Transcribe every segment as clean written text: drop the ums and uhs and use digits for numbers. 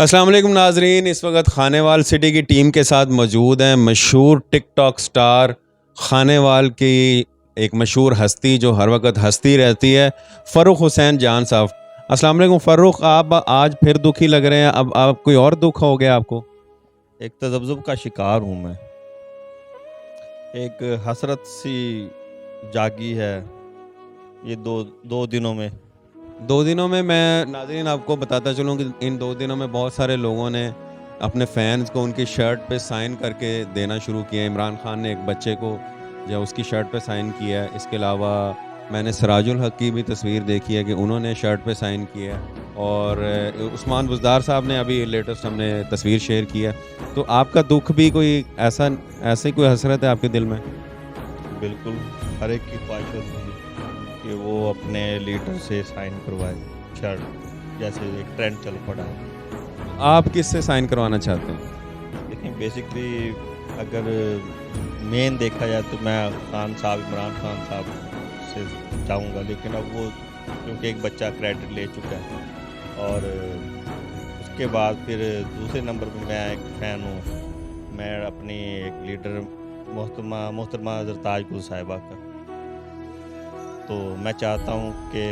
अस्सलाम वालेकुम नाजरीन, इस वक्त खानेवाल सिटी की टीम के साथ मौजूद हैं मशहूर टिकटॉक स्टार खानेवाल की एक मशहूर हस्ती जो हर वक्त हंसती रहती है, फ़र्रुख हुसैन जान साहब। अस्सलाम वालेकुम फ़र्रुख, आप आज फिर दुखी लग रहे हैं। अब आप कोई और दुख हो गया आपको? एक तज़ब्ज़ुब का शिकार हूँ मैं। एक हसरत सी जागी है ये दो दो दिनों में। 2 दिनों में मैं नाज़रीन आपको बताता चलूँ कि इन 2 दिनों में बहुत सारे लोगों ने अपने फैन्स को उनकी शर्ट पे साइन करके देना शुरू किया है। इमरान खान ने एक बच्चे को जो उसकी शर्ट पे साइन किया है। इसके अलावा मैंने सिराजुल हक की भी तस्वीर देखी है कि उन्होंने शर्ट पे साइन किया है, और उस्मान बुज़दार साहब ने अभी लेटेस्ट हमने तस्वीर शेयर की है। तो आपका दुःख भी कोई ऐसी कोई हसरत है आपके दिल में? बिल्कुल, हर एक की ख्वाहिश होती है कि वो अपने लीडर से साइन करवाए शर्ट, जैसे एक ट्रेंड चल पड़ा है। तो आप किससे साइन करवाना चाहते हैं? लेकिन बेसिकली अगर मेन देखा जाए तो मैं इमरान खान साहब से चाहूँगा, लेकिन अब वो क्योंकि एक बच्चा क्रेडिट ले चुका है और उसके बाद फिर दूसरे नंबर पे मैं एक फ़ैन हूँ। मैं अपनी एक लीडर मोहतरमा ज़रताज गुल साहिबा का, तो मैं चाहता हूँ कि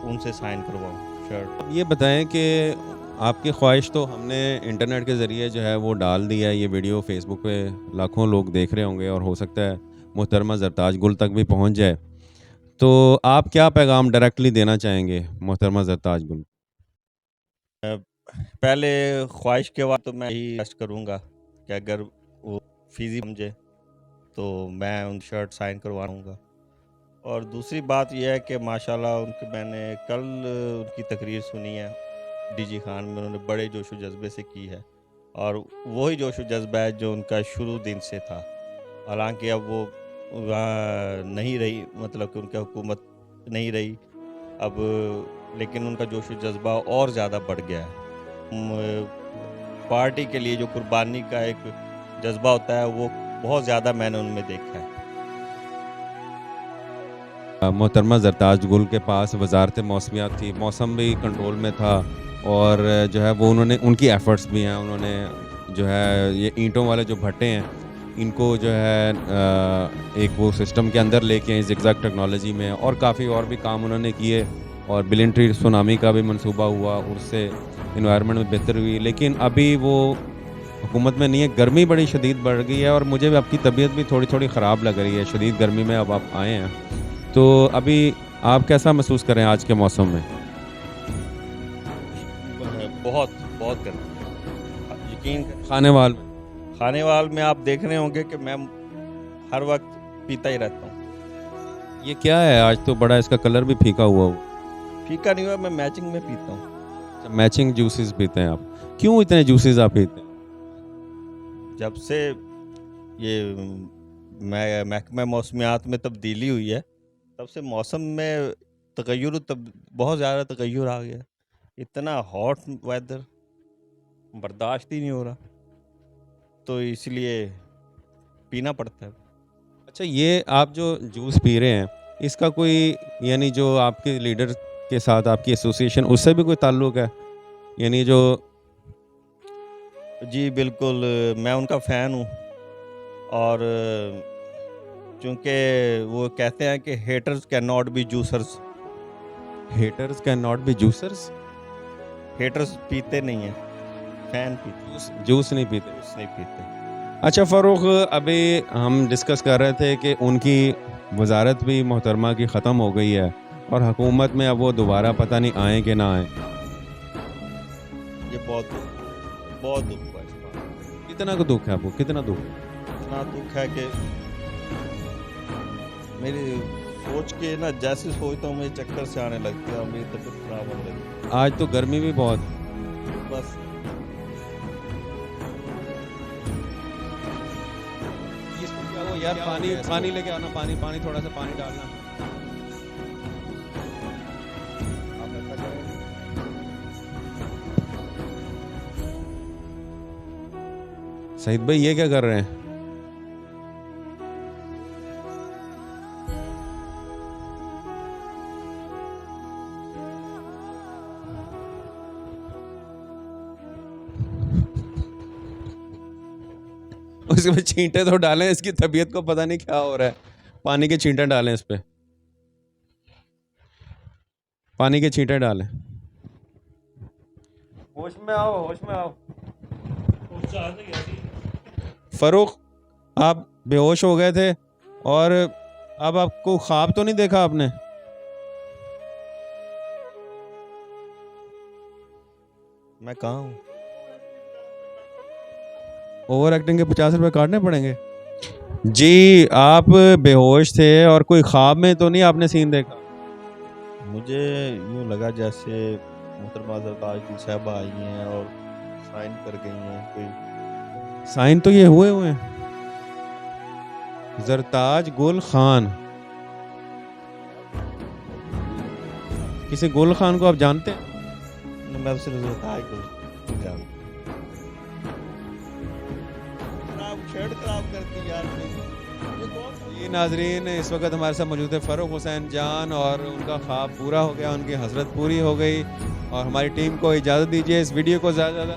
उनसे साइन करवाऊँ शर्ट। अब ये बताएं कि आपकी ख्वाहिश तो हमने इंटरनेट के ज़रिए जो है वो डाल दिया है। ये वीडियो फेसबुक पे लाखों लोग देख रहे होंगे और हो सकता है मोहतरमा ज़रताज गुल तक भी पहुंच जाए। तो आप क्या पैगाम डायरेक्टली देना चाहेंगे मोहतरमा ज़रताज गुल? अ, पहले ख्वाहिश के बाद तो मैं यही रिक्वेस्ट करूँगा कि अगर वो फ़ीज़ी समझे तो मैं उन शर्ट साइन करवाऊँगा। और दूसरी बात ये है कि माशाल्लाह मैंने कल उनकी तकरीर सुनी है डीजी खान में, उन्होंने बड़े जोश व जज़्बे से की है और वही जोश व जज़्बा है जो उनका शुरू दिन से था। हालाँकि अब वो वहाँ नहीं रही, मतलब कि उनकी हुकूमत नहीं रही अब, लेकिन उनका जोश व जज़्बा और ज़्यादा बढ़ गया है। पार्टी के लिए जो कुर्बानी का एक जज़्बा होता है वो बहुत ज़्यादा मैंने उनमें देखा है। मोहतरमा ज़रताज गुल के पास वजारत मौसमियात थी, मौसम भी कंट्रोल में था, और जो है वो उन्होंने उनकी एफ़र्ट्स भी हैं। उन्होंने जो है ये ईंटों वाले जो भट्टे हैं इनको जो है एक वो सिस्टम के अंदर लेके आए ज़िगज़ैग टेक्नोलॉजी में, और काफ़ी और भी काम उन्होंने किए। और बिलियन सुनामी का भी मंसूबा हुआ, उससे एनवायरनमेंट में बेहतर हुई। लेकिन अभी वो हुकूमत में नहीं है। गर्मी बड़ी शदीद बढ़ गई है और मुझे भी आपकी तबीयत भी थोड़ी-थोड़ी ख़राब लग रही है। शदीद गर्मी में अब आप आए हैं। तो अभी आप कैसा महसूस कर रहे हैं आज के मौसम में? बहुत, बहुत गर्मी है। यकीन करें, खानेवाल में? खानेवाल में आप देख रहे होंगे कि मैं हर वक़्त पीता ही रहता हूँ। ये क्या है? आज तो बड़ा इसका कलर भी फीका हुआ। फीका नहीं हुआ, मैं मैचिंग में पीता हूँ। अच्छा, मैचिंग जूसेस पीते हैं आप। क्यों इतने जूसेस आप पीते हैं? जब से ये मैं महकमा मौसमियात में तब्दीली हुई है, तब से मौसम में तगय्युर तब बहुत ज़्यादा तगय्युर आ गया। इतना हॉट वेदर बर्दाश्त ही नहीं हो रहा, तो इसलिए पीना पड़ता है। अच्छा, ये आप जो जूस पी रहे हैं, इसका कोई यानी जो आपके लीडर के साथ आपकी एसोसिएशन उससे भी कोई ताल्लुक है? यानी जो जी बिल्कुल, मैं उनका फ़ैन हूँ और चूँकि वो कहते हैं कि haters can not be juicers. Haters can not be juicers? Haters पीते नहीं हैं, फ़ैन पीते हैं, जूस जूस नहीं पीते? जूस नहीं पीते। अच्छा फ़ारूक, अभी हम डिस्कस कर रहे थे कि उनकी वज़ारत भी मोहतरमा की ख़त्म हो गई है और हुकूमत में अब वो दोबारा पता नहीं आएँ कि ना आएँ। ये बहुत दुःख हुआ इस बात। कितना को दुःख है आपको? कितना दुःख? इतना दुःख है कि मेरी सोच के ना, जैसे सोचता हूँ मुझे चक्कर से आने लगती है और मेरी तबीयत खराब होने लगती आज तो गर्मी भी बहुत है। है। बस इसको क्या हुआ यार? पानी पानी लेके आना, पानी पानी थोड़ा सा पानी डालना। आप ऐसा करें। सईद भाई, ये क्या कर रहे हैं? उसमें छींटे तो डालें, इसकी तबीयत को पता नहीं क्या हो रहा है। पानी के छींटे डालें इस पे, पानी के छींटे डालें। होश में आओ, होश में आओ। फरूक, आप बेहोश हो गए थे और अब आपको ख्वाब तो नहीं देखा आपने? मैं कहाँ हूँ? ओवर एक्टिंग के 50 रुपए काटने पड़ेंगे जी। आप बेहोश थे और कोई ख्वाब में तो नहीं आपने सीन देखा? मुझे यूँ लगा जैसे मोहतरमा हज़रत आजिल साहबा आई हैं और साइन कर गई हैं कोई। साइन तो ये हुए हुए हैं। जरताज गुल खान, किसी गुल खान को आप जानते हैं? मैं तो सिर्फ जरताज को जानता। शर्ट खराब कर दी यार। ये नाजरीन, इस वक्त हमारे साथ मौजूद है फ़ारूक हुसैन जान और उनका ख्वाब पूरा हो गया, उनकी हसरत पूरी हो गई। और हमारी टीम को इजाज़त दीजिए इस वीडियो को ज़्यादा से ज़्यादा,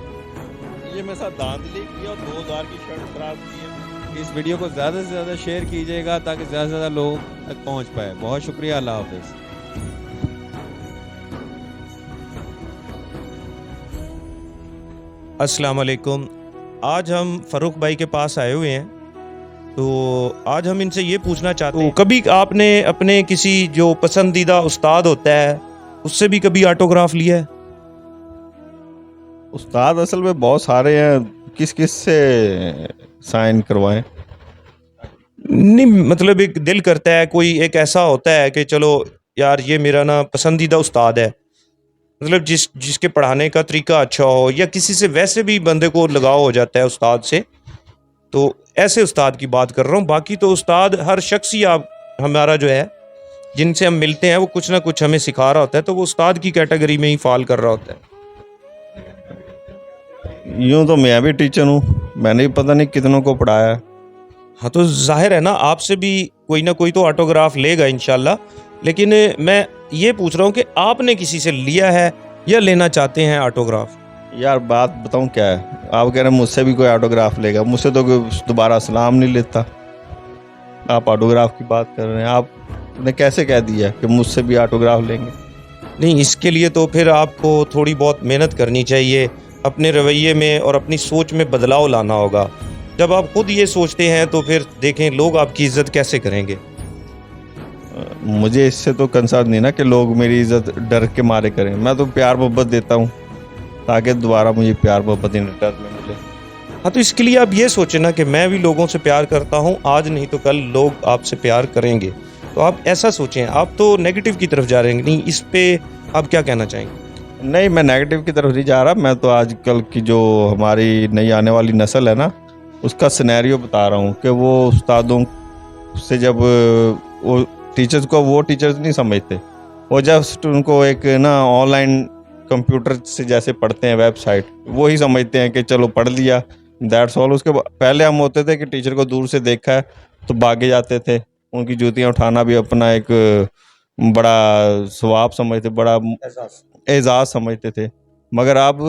ये मेरे साथ धांधली की और 2000 की शर्ट खराब की है। इस वीडियो को ज़्यादा से ज़्यादा शेयर कीजिएगा ताकि ज़्यादा से ज़्यादा लोग तक पहुँच पाए। बहुत शुक्रिया, अल्लाह हाफ़िज़। अस्सलाम वालेकुम। आज हम फ़ारूक भाई के पास आए हुए हैं, तो आज हम इनसे ये पूछना चाहते हैं, कभी आपने अपने किसी जो पसंदीदा उस्ताद होता है उससे भी कभी ऑटोग्राफ लिया है? उस्ताद असल में बहुत सारे हैं, किस किस से साइन करवाएं? नहीं, मतलब एक दिल करता है, कोई एक ऐसा होता है कि चलो यार ये मेरा ना पसंदीदा उस्ताद है, मतलब जिसके पढ़ाने का तरीका अच्छा हो, या किसी से वैसे भी बंदे को लगाव हो जाता है उस्ताद से, तो ऐसे उस्ताद की बात कर रहा हूँ। बाकी तो उस्ताद हर शख्स ही आप हमारा जो है जिनसे हम मिलते हैं वो कुछ ना कुछ हमें सिखा रहा होता है, तो वो उस्ताद की कैटेगरी में ही फॉल कर रहा होता है। यूँ तो मैं भी टीचर हूँ, मैंने भी पता नहीं कितनों को पढ़ाया। हाँ, तो जाहिर है ना आपसे भी कोई ना कोई तो ऑटोग्राफ लेगा इंशाल्लाह। लेकिन मैं ये पूछ रहा हूँ कि आपने किसी से लिया है या लेना चाहते हैं ऑटोग्राफ? यार बात बताऊँ क्या है, आप कह रहे हैं मुझसे भी कोई ऑटोग्राफ लेगा, मुझसे तो कोई दोबारा सलाम नहीं लेता। आप ऑटोग्राफ की बात कर रहे हैं, आपने कैसे कह दिया कि मुझसे भी ऑटोग्राफ लेंगे? नहीं, इसके लिए तो फिर आपको थोड़ी बहुत मेहनत करनी चाहिए, अपने रवैये में और अपनी सोच में बदलाव लाना होगा। जब आप खुद ये सोचते हैं तो फिर देखें लोग आपकी इज्जत कैसे करेंगे। मुझे इससे तो कंसर्न नहीं ना कि लोग मेरी इज्जत डर के मारे करें। मैं तो प्यार मोहब्बत देता हूँ ताकि दोबारा मुझे प्यार मोहब्बत डर में मिले। हाँ, तो इसके लिए आप ये सोचें ना कि मैं भी लोगों से प्यार करता हूँ, आज नहीं तो कल लोग आपसे प्यार करेंगे। तो आप ऐसा सोचें, आप तो नेगेटिव की तरफ जा रहे हैं। नहीं, इस पे आप क्या कहना चाहेंगे? नहीं, मैं नेगेटिव की तरफ नहीं जा रहा, मैं तो आजकल की जो हमारी नई आने वाली नस्ल है ना, उसका सिनेरियो बता रहा हूँ कि वो उस्तादों से जब वो टीचर्स को वो टीचर्स नहीं समझते, वो जस्ट उनको एक ना ऑनलाइन कंप्यूटर से जैसे पढ़ते हैं वेबसाइट, वो ही समझते हैं कि चलो पढ़ लिया, दैट्स ऑल। उसके पहले हम होते थे कि टीचर को दूर से देखा है तो भागे जाते थे, उनकी जूतियाँ उठाना भी अपना एक बड़ा सवाब समझते, बड़ा एजाज़ समझते थे। मगर अब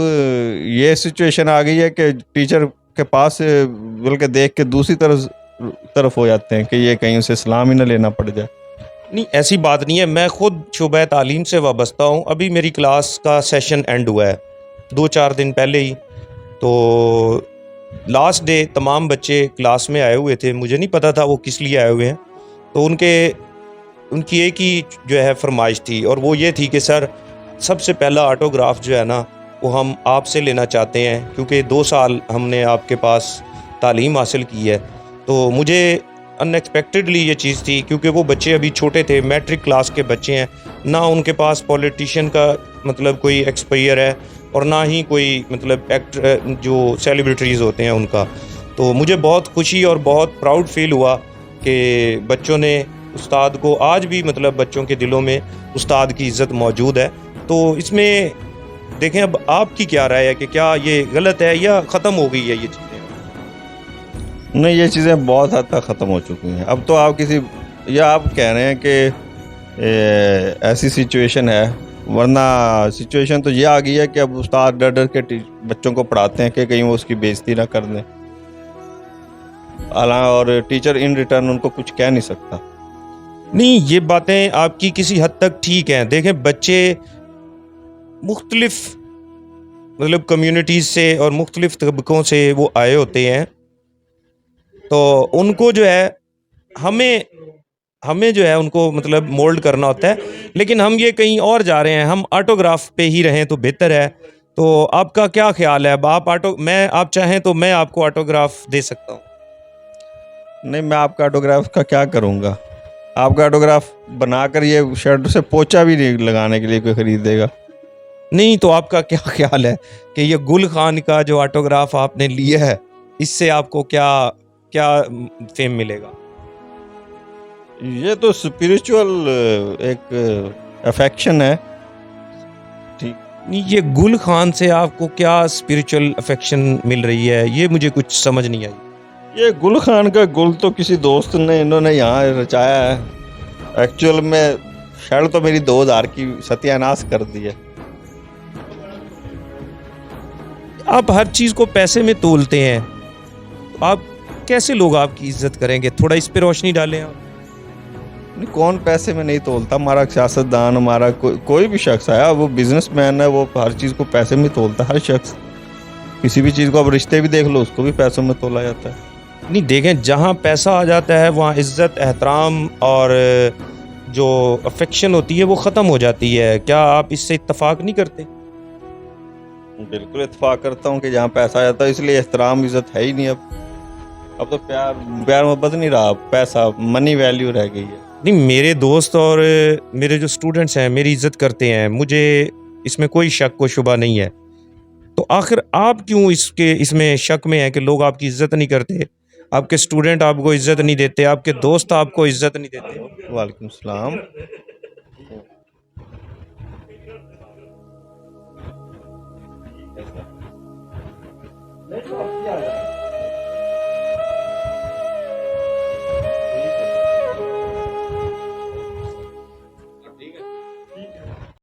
ये सिचुएशन आ गई है कि टीचर के पास बल्कि देख के दूसरी तरफ हो जाते हैं कि ये कहीं उसे सलाम ही ना लेना पड़ जाए। नहीं, ऐसी बात नहीं है। मैं खुद शुबह तालीम से वाबस्ता हूँ। अभी मेरी क्लास का सेशन एंड हुआ है 2-4 दिन पहले ही। तो लास्ट डे तमाम बच्चे क्लास में आए हुए थे, मुझे नहीं पता था वो किस लिए आए हुए हैं। तो उनकी एक ही जो है फरमाइश थी, और वो ये थी कि सर सबसे पहला ऑटोग्राफ जो है ना वो हम आपसे लेना चाहते हैं, क्योंकि 2 साल हमने आपके पास तालीम हासिल की है। तो मुझे अनएक्सपेक्टेडली ये चीज़ थी, क्योंकि वो बच्चे अभी छोटे थे, मैट्रिक क्लास के बच्चे हैं, ना उनके पास पॉलिटिशियन का मतलब कोई एक्सपायर है और ना ही कोई मतलब एक्टर जो सेलिब्रिटीज़ होते हैं उनका। तो मुझे बहुत खुशी और बहुत प्राउड फील हुआ कि बच्चों ने उस्ताद को, आज भी मतलब बच्चों के दिलों में उस्ताद की इज़्ज़त मौजूद है। तो इसमें देखें अब आपकी क्या राय है कि क्या ये गलत है या ख़त्म हो गई है ये चीज़ें? नहीं, ये चीज़ें बहुत हद तक ख़त्म हो चुकी हैं। अब तो आप आप कह रहे हैं कि ऐसी सिचुएशन है, वरना सिचुएशन तो ये आ गई है कि अब उस्ताद डर डर के बच्चों को पढ़ाते हैं कि कहीं वो उसकी बेइज्जती ना कर दें। हालांकि और टीचर इन रिटर्न उनको कुछ कह नहीं सकता। नहीं, ये बातें आपकी किसी हद तक ठीक हैं। देखें, बच्चे मुख्तलिफ मतलब कम्युनिटीज़ से और मुख्तलिफ तबकों से वो आए होते हैं, तो उनको जो है हमें हमें जो है उनको मतलब मोल्ड करना होता है। लेकिन हम ये कहीं और जा रहे हैं, हम ऑटोग्राफ पे ही रहें तो बेहतर है। तो आपका क्या ख्याल है? अब आप चाहें तो मैं आपको ऑटोग्राफ दे सकता हूँ। नहीं, मैं आपका ऑटोग्राफ का क्या करूँगा? आपका ऑटोग्राफ बनाकर ये शर्ट से पोछा भी नहीं लगाने के लिए कोई खरीदेगा। नहीं, तो आपका क्या ख्याल है कि ये गुल खान का जो ऑटोग्राफ आपने लिया है, इससे आपको क्या क्या फेम मिलेगा? ये तो स्पिरिचुअल एक अफेक्शन है। ठीक। नहीं, ये गुल खान से आपको क्या स्पिरिचुअल अफेक्शन मिल रही है, ये मुझे कुछ समझ नहीं आई। ये गुल खान का गुल तो किसी दोस्त ने इन्होंने यहाँ रचाया है। एक्चुअल में शर्ट तो मेरी 2000 की सत्यानाश कर दी है। आप हर चीज़ को पैसे में तोलते हैं, तो आप कैसे लोग आपकी इज्जत करेंगे? थोड़ा इस पे रोशनी डालें आप। नहीं, कौन पैसे में नहीं तोलता? हमारा सियासतदान, हमारा कोई भी शख्स है, वो बिजनेसमैन है, वो हर चीज़ को पैसे में तोलता है। हर शख्स, किसी भी चीज़ को, अब रिश्ते भी देख लो, उसको भी पैसों में तोला जाता है। नहीं, देखें, जहाँ पैसा आ जाता है वहाँ इज्जत, एहतराम और जो अफेक्शन होती है वो ख़त्म हो जाती है। क्या आप इससे इत्तेफाक नहीं करते? बिल्कुल इत्तेफाक करता हूँ कि जहाँ पैसा आ जाता है, इसलिए एहतराम इज्जत है ही नहीं। अब तो प्यार प्यार मोहब्बत नहीं रहा, पैसा मनी वैल्यू रह गई है। नहीं, मेरे दोस्त और मेरे जो स्टूडेंट्स हैं मेरी इज्जत करते हैं, मुझे इसमें कोई शक व शुबा नहीं है। तो आखिर आप क्यों इसमें शक में है कि लोग आपकी इज्जत नहीं करते? आपके स्टूडेंट आपको इज्जत नहीं देते, आपके दोस्त आपको इज्जत नहीं देते। वालेकुम सलाम।